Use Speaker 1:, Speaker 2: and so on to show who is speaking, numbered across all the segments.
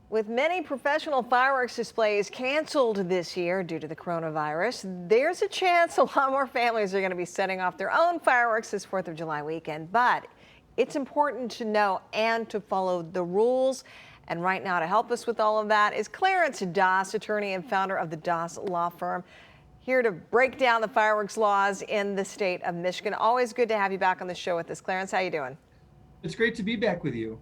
Speaker 1: With many professional fireworks displays canceled this year due to the coronavirus, there's a chance a lot more families are going to be setting off their own fireworks this 4th of July weekend. But it's important to know and to follow the rules. And right now, to help us with all of that is Clarence Doss, attorney and founder of the Doss Law Firm, here to break down the fireworks laws in the state of Michigan. Always good to have you back on the show with us, Clarence. How you doing?
Speaker 2: It's great to be back with you.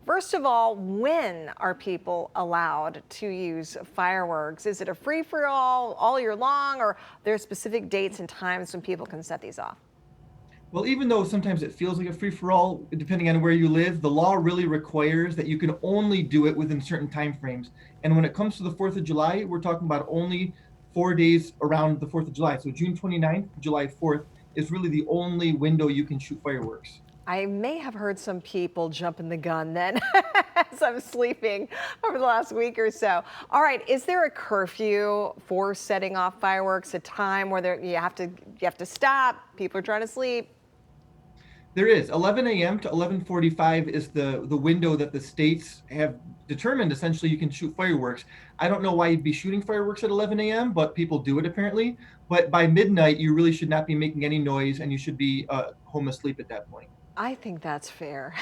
Speaker 1: First of all, when are people allowed to use fireworks? Is it a free-for-all all year long, or are there specific dates and times when people can set these off?
Speaker 2: Well, even though sometimes it feels like a free-for-all, depending on where you live, the law really requires that you can only do it within certain time frames. And when it comes to the 4th of July, we're talking about only 4 days around the 4th of July. So June 29th, July 4th is really the only window you can shoot fireworks.
Speaker 1: I may have heard some people jumping the gun then as I'm sleeping over the last week or so. All right, is there a curfew for setting off fireworks, a time where you have to stop, people are trying to sleep?
Speaker 2: There is 11 a.m. to 11:45 is the window that the states have determined. Essentially, you can shoot fireworks. I don't know why you'd be shooting fireworks at 11 a.m., but people do it apparently. But by midnight, you really should not be making any noise, and you should be home asleep at that point.
Speaker 1: I think that's fair.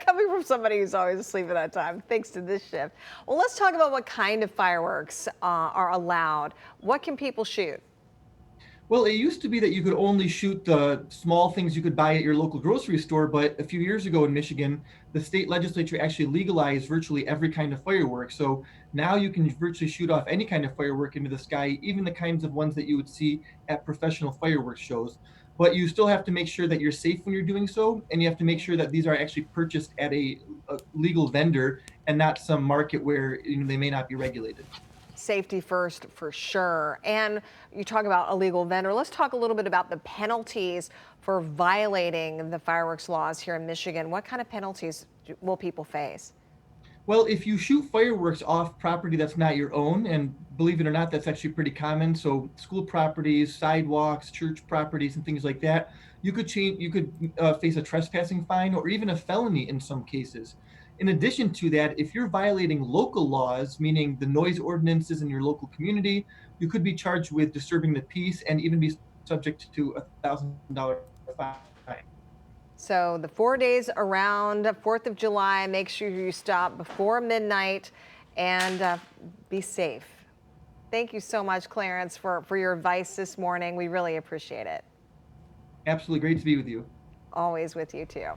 Speaker 1: Coming from somebody who's always asleep at that time, thanks to this shift. Well, let's talk about what kind of fireworks are allowed. What can people shoot?
Speaker 2: Well, it used to be that you could only shoot the small things you could buy at your local grocery store, but a few years ago in Michigan, the state legislature actually legalized virtually every kind of firework. So now you can virtually shoot off any kind of firework into the sky, even the kinds of ones that you would see at professional fireworks shows. But you still have to make sure that you're safe when you're doing so, and you have to make sure that these are actually purchased at a legal vendor and not some market where they may not be regulated.
Speaker 1: Safety first, for sure. And you talk about a legal vendor. Let's talk a little bit about the penalties for violating the fireworks laws here in Michigan. What kind of penalties will people face?
Speaker 2: Well, if you shoot fireworks off property that's not your own, and believe it or not, that's actually pretty common. So school properties, sidewalks, church properties, and things like that, you could face a trespassing fine or even a felony in some cases. In addition to that, if you're violating local laws, meaning the noise ordinances in your local community, you could be charged with disturbing the peace and even be subject to $1,000 fine.
Speaker 1: So the 4 days around 4th of July, make sure you stop before midnight and be safe. Thank you so much, Clarence, for your advice this morning. We really appreciate it.
Speaker 2: Absolutely great to be with you.
Speaker 1: Always with you too.